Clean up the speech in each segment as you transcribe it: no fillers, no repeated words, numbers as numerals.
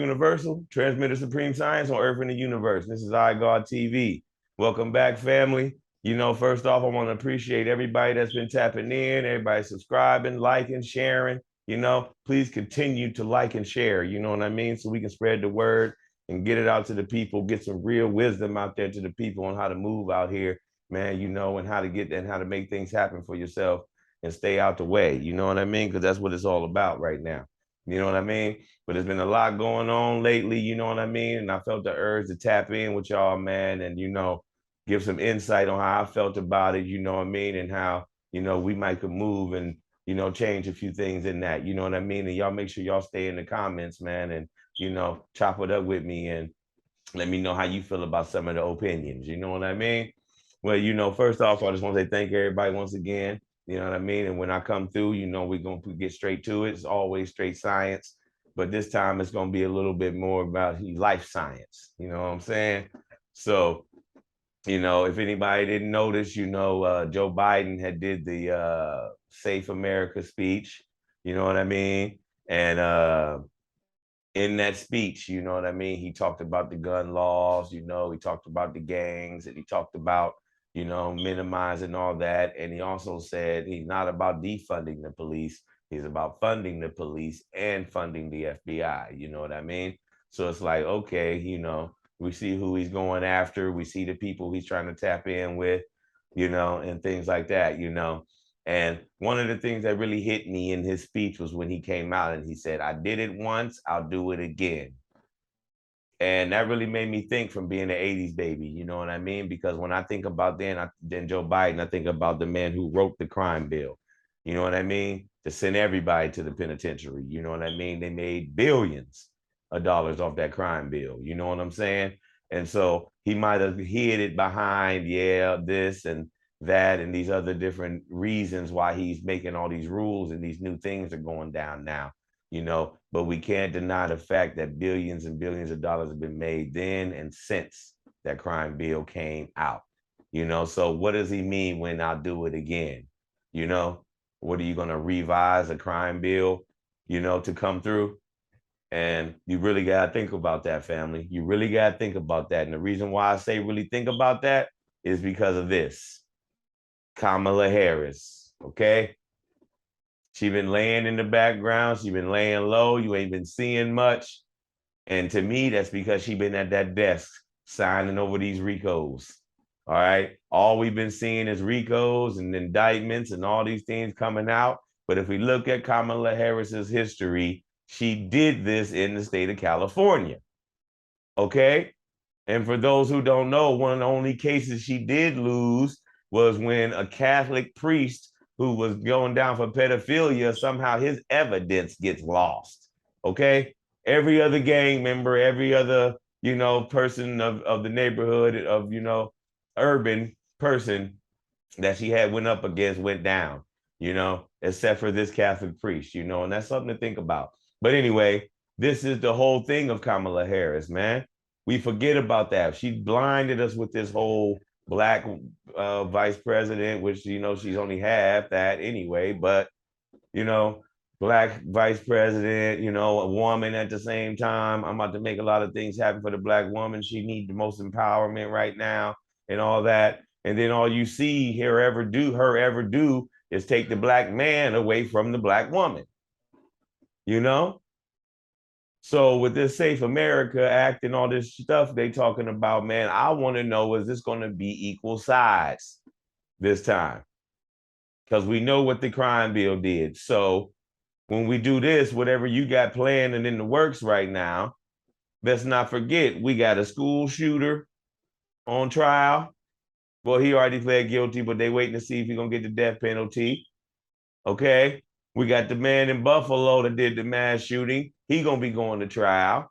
Universal, transmitter supreme science on Earth and the universe. This is iGod TV. Welcome back, family. First off, I want to appreciate everybody that's been tapping in, everybody subscribing, liking, sharing. Please continue to like and share, you know what I mean? So we can spread the word and get it out to the people, get some real wisdom out there to the people on how to move out here, man, and how to get and how to make things happen for yourself and stay out the way. You know what I mean? Because that's what it's all about right now. You know what I mean? But there's been a lot going on lately, you know what I mean? And I felt the urge to tap in with y'all, man, and, give some insight on how I felt about it, you know what I mean? And how, we might could move and, change a few things in that, you know what I mean? And y'all make sure y'all stay in the comments, man, and, chop it up with me and let me know how you feel about some of the opinions, you know what I mean? Well, first off, I just want to say thank everybody once again. You know what I mean? And when I come through, we're going to get straight to it. It's always straight science. But this time it's going to be a little bit more about life science. You know what I'm saying? So, if anybody didn't notice, Joe Biden had did the Safe America speech. You know what I mean? And in that speech, you know what I mean? He talked about the gun laws, he talked about the gangs, and he talked about minimizing all that. And he also said he's not about defunding the police. He's about funding the police and funding the FBI. You know what I mean? So it's like, okay, we see who he's going after. We see the people he's trying to tap in with, and things like that, And one of the things that really hit me in his speech was when he came out and he said, I did it once, I'll do it again. And that really made me think from being an 80s baby, you know what I mean? Because when I think about then Joe Biden, I think about the man who wrote the crime bill, you know what I mean? To send everybody to the penitentiary, you know what I mean? They made billions of dollars off that crime bill, you know what I'm saying? And so he might have hid it behind, this and that and these other different reasons why he's making all these rules and these new things are going down now. But we can't deny the fact that billions and billions of dollars have been made then and since that crime bill came out. So what does he mean when I'll do it again? What are you going to revise a crime bill, to come through? And you really got to think about that, family. You really got to think about that. And the reason why I say really think about that is because of this. Kamala Harris, okay? She been laying in the background. She been laying low. You ain't been seeing much. And to me, that's because she been at that desk signing over these Ricos. All right. All we've been seeing is Ricos and indictments and all these things coming out. But if we look at Kamala Harris's history, she did this in the state of California. Okay. And for those who don't know, one of the only cases she did lose was when a Catholic priest who was going down for pedophilia, somehow his evidence gets lost. Okay. Every other gang member, every other, person of the neighborhood of, urban person that she had went up against went down, except for this Catholic priest, and that's something to think about. But anyway, this is the whole thing of Kamala Harris, man. We forget about that. She blinded us with this whole Black vice president, which, she's only half that anyway, but, Black vice president, a woman at the same time. I'm about to make a lot of things happen for the Black woman. She needs the most empowerment right now and all that. And then all you see her ever do is take the Black man away from the Black woman, So with this Safe America Act and all this stuff they talking about, man, I want to know, is this going to be equal size this time? Because we know what the crime bill did. So when we do this, whatever you got planned and in the works right now, let's not forget, we got a school shooter on trial. Well, he already pled guilty, but they waiting to see if he's going to get the death penalty. Okay. We got the man in Buffalo that did the mass shooting. He going to be going to trial.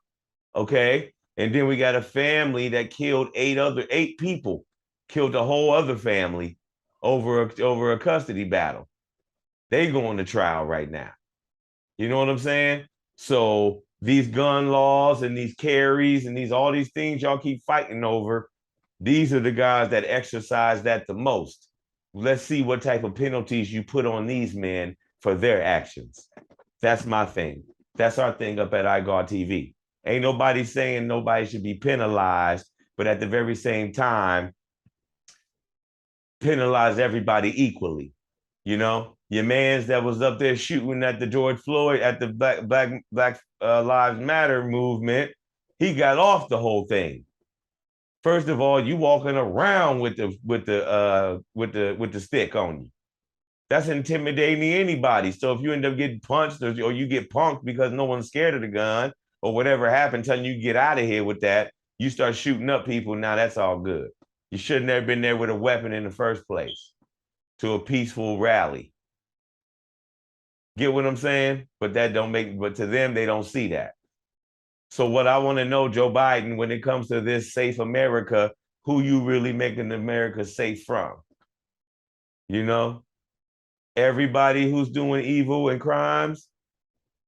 Okay. And then we got a family that killed eight people, killed a whole other family over a custody battle. They going to trial right now. You know what I'm saying? So these gun laws and these carries and all these things y'all keep fighting over, these are the guys that exercise that the most. Let's see what type of penalties you put on these men for their actions. That's my thing. That's our thing up at iGod TV. Ain't nobody saying nobody should be penalized, but at the very same time, penalize everybody equally. You know, your man's that was up there shooting at the George Floyd at the Black Lives Matter movement, he got off the whole thing. First of all, you walking around with the stick on you. That's intimidating to anybody. So if you end up getting punched or you get punked because no one's scared of the gun or whatever happened, telling you get out of here with that, you start shooting up people. Now that's all good. You should have never been there with a weapon in the first place to a peaceful rally. Get what I'm saying? But to them, they don't see that. So what I want to know, Joe Biden, when it comes to this safe America, who you really making America safe from? You know, everybody who's doing evil and crimes,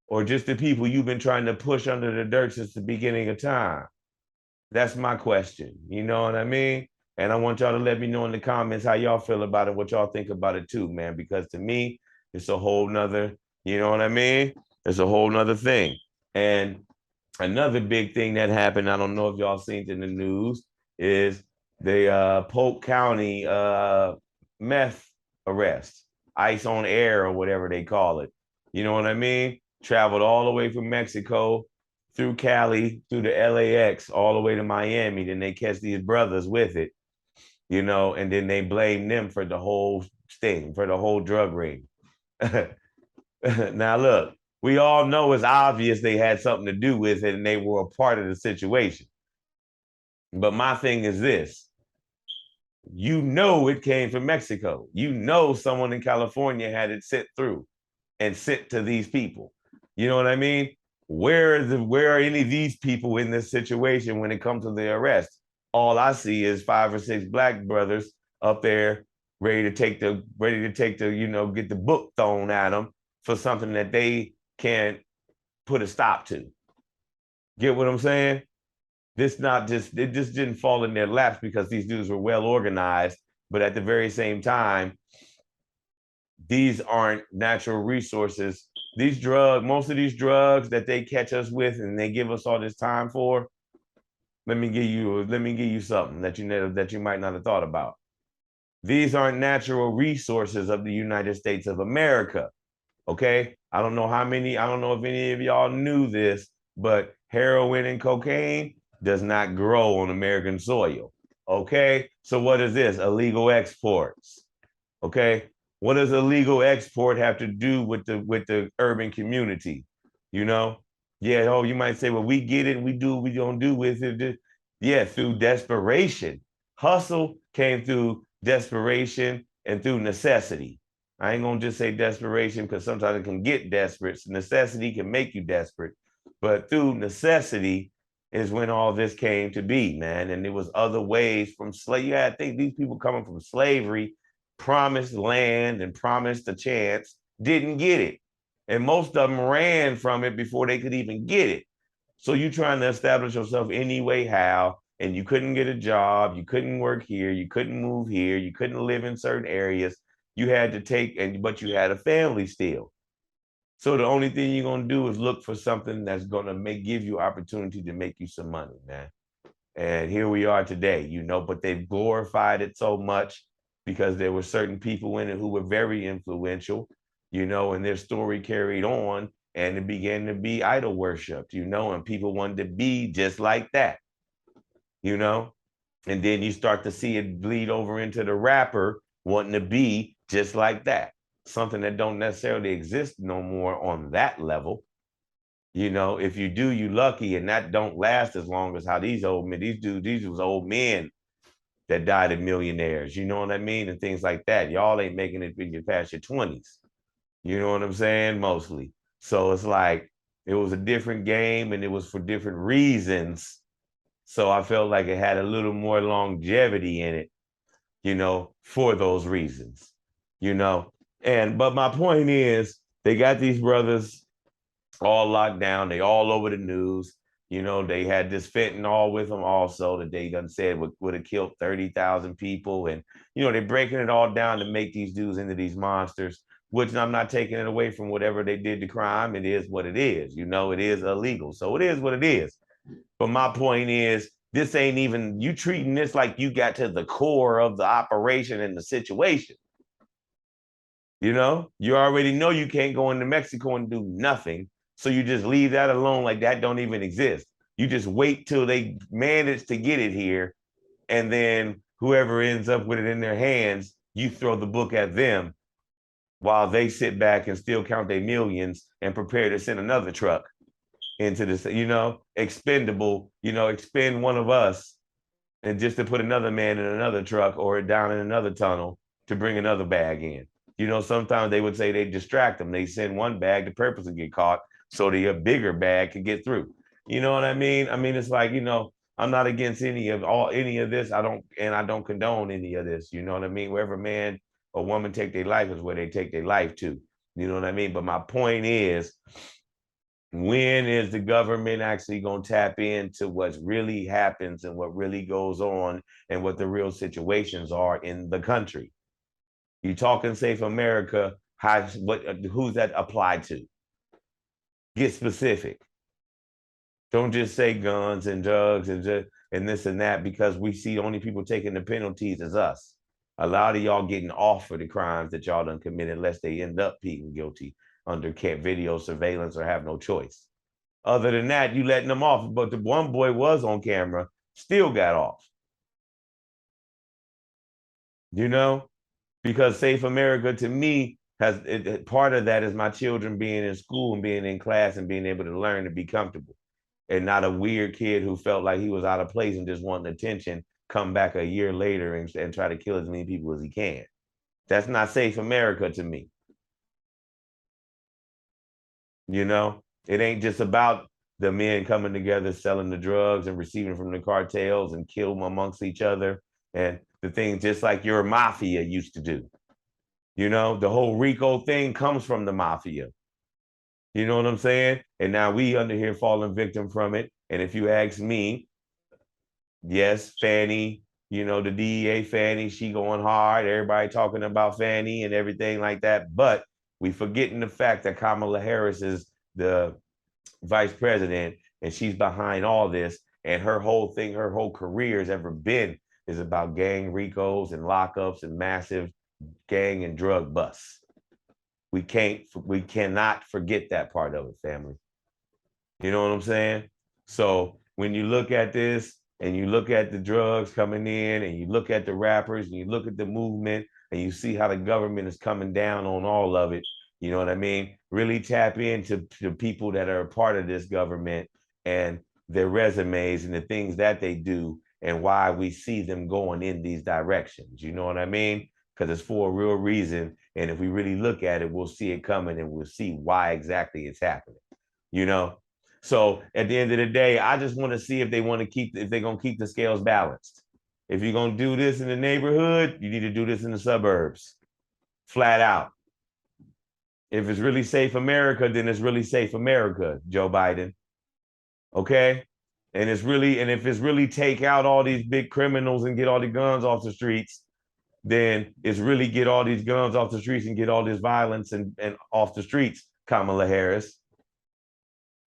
or just the people you've been trying to push under the dirt since the beginning of time? That's my question. You know what I mean? And I want y'all to let me know in the comments how y'all feel about it, what y'all think about it too, man, because to me, it's a whole nother, you know what I mean? It's a whole nother thing. And another big thing that happened, I don't know if y'all seen it in the news, is the Polk County meth arrest, ice on air or whatever they call it. You know what I mean? Traveled all the way from Mexico through Cali, through the LAX, all the way to Miami. Then they catch these brothers with it, you know, and then they blame them for the whole thing, for the whole drug ring. Now, look, we all know it's obvious they had something to do with it and they were a part of the situation. But my thing is this: you know it came from Mexico. You know someone in California had it sent through and sent to these people. You know what I mean? Where are any of these people in this situation when it comes to the arrest? All I see is 5 or 6 black brothers up there ready to take the, you know, get the book thrown at them for something that they can't put a stop to. Get what I'm saying? It just didn't fall in their laps because these dudes were well organized, but at the very same time, these aren't natural resources. Most of these drugs that they catch us with and they give us all this time for, let me give you something that you might not have thought about. These aren't natural resources of the United States of America. Okay? I don't know if any of y'all knew this, but heroin and cocaine does not grow on American soil. Okay? So what is this? Illegal exports. Okay? What does illegal export have to do with the urban community? You know? Yeah, oh, you might say, well, we get it, we do what we don't do with it. Yeah, through desperation. Hustle came through desperation and through necessity. I ain't gonna just say desperation because sometimes it can get desperate. So necessity can make you desperate. But through necessity is when all this came to be, man. And there was other ways from slavery. Yeah, I think these people coming from slavery, promised land and promised a chance, didn't get it. And most of them ran from it before they could even get it. So you trying to establish yourself any way, how, and you couldn't get a job, you couldn't work here, you couldn't move here, you couldn't live in certain areas. You had to but you had a family still. So the only thing you're gonna do is look for something that's gonna give you opportunity to make you some money, man. And here we are today, you know, but they've glorified it so much because there were certain people in it who were very influential, you know, and their story carried on and it began to be idol worshipped, you know, and people wanted to be just like that, you know. And then you start to see it bleed over into the rapper wanting to be just like that, something that don't necessarily exist no more on that level. You know, if you do, you lucky, and that don't last as long as how these was old men that died of millionaires, you know what I mean? And things like that. Y'all ain't making it when you past your 20s. You know what I'm saying? Mostly. So it's like, it was a different game and it was for different reasons. So I felt like it had a little more longevity in it, you know, for those reasons, you know. But my point is, they got these brothers all locked down. They all over the news. You know, they had this fentanyl with them also that they done said would have killed 30,000 people. And, you know, they're breaking it all down to make these dudes into these monsters, which I'm not taking it away from whatever they did to crime. It is what it is. You know, it is illegal. So it is what it is. But my point is, this ain't even, you treating this like you got to the core of the operation and the situation. You know, you already know you can't go into Mexico and do nothing. So you just leave that alone, like that don't even exist. You just wait till they manage to get it here. And then whoever ends up with it in their hands, you throw the book at them while they sit back and still count their millions and prepare to send another truck into this, expendable, expend one of us and just to put another man in another truck or down in another tunnel to bring another bag in. Sometimes they would say they distract them. They send one bag to purposely get caught so the bigger bag could get through. You know what I mean? I mean, it's like, I'm not against any of this. I don't condone any of this. You know what I mean? Wherever man or woman take their life is where they take their life to. You know what I mean? But my point is, when is the government actually going to tap into what really happens and what really goes on and what the real situations are in the country? You talking Safe America, who's that applied to? Get specific. Don't just say guns and drugs and this and that, because we see the only people taking the penalties is us. A lot of y'all getting off for the crimes that y'all done committed unless they end up being guilty under video surveillance or have no choice. Other than that, you letting them off. But the one boy was on camera, still got off. Because Safe America to me part of that is my children being in school and being in class and being able to learn and be comfortable, and not a weird kid who felt like he was out of place and just wanting attention, come back a year later and try to kill as many people as he can. That's not Safe America to me. It ain't just about the men coming together, selling the drugs and receiving from the cartels and kill them amongst each other. And the things just like your mafia used to do. The whole Rico thing comes from the mafia. You know what I'm saying? And now we under here falling victim from it. And if you ask me, yes, Fanny, the DEA Fanny, she going hard. Everybody talking about Fanny and everything like that. But we forgetting the fact that Kamala Harris is the vice president and she's behind all this. And her whole thing, her whole career has ever been is about gang Ricos and lockups and massive gang and drug busts. We cannot forget that part of it, family. You know what I'm saying? So when you look at this and you look at the drugs coming in and you look at the rappers and you look at the movement and you see how the government is coming down on all of it, you know what I mean? Really tap into the people that are a part of this government and their resumes and the things that they do and why we see them going in these directions. You know what I mean? Because it's for a real reason. And if we really look at it, we'll see it coming and we'll see why exactly it's happening. So at the end of the day, I just want to see if they're going to keep the scales balanced. If you're going to do this in the neighborhood, you need to do this in the suburbs, flat out. If it's really Safe America, then it's really Safe America, Joe Biden. Okay? And if it's really take out all these big criminals and get all the guns off the streets, then it's really get all these guns off the streets and get all this violence and off the streets, Kamala Harris.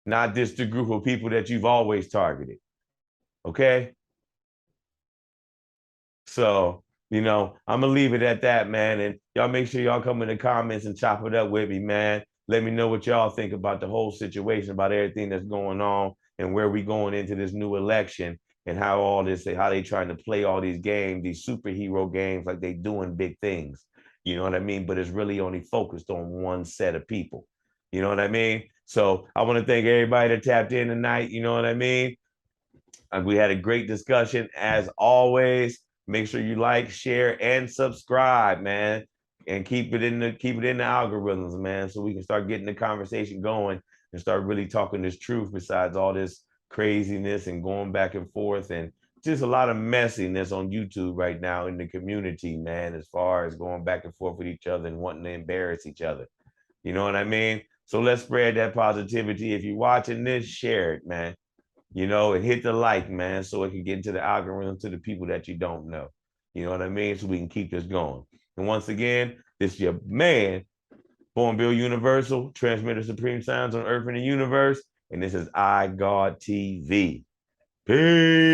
Not just the group of people that you've always targeted. Okay? So, I'm going to leave it at that, man. And y'all make sure y'all come in the comments and chop it up with me, man. Let me know what y'all think about the whole situation, about everything that's going on and where we going into this new election and how they trying to play all these games, these superhero games, like they doing big things. You know what I mean? But it's really only focused on one set of people. You know what I mean? So I want to thank everybody that tapped in tonight. You know what I mean? We had a great discussion as always. Make sure you like, share, and subscribe, man. And keep it in the algorithms, man, so we can start getting the conversation going and start really talking this truth besides all this craziness and going back and forth and just a lot of messiness on YouTube right now in the community, man, as far as going back and forth with each other and wanting to embarrass each other. You know what I mean? So let's spread that positivity. If you're watching this, share it, man. And hit the like, man, so it can get into the algorithm to the people that you don't know. You know what I mean? So we can keep this going. And once again, this is your man, Born Bill Universal, transmitter supreme sounds on earth and the universe. And this is iGod TV. Peace.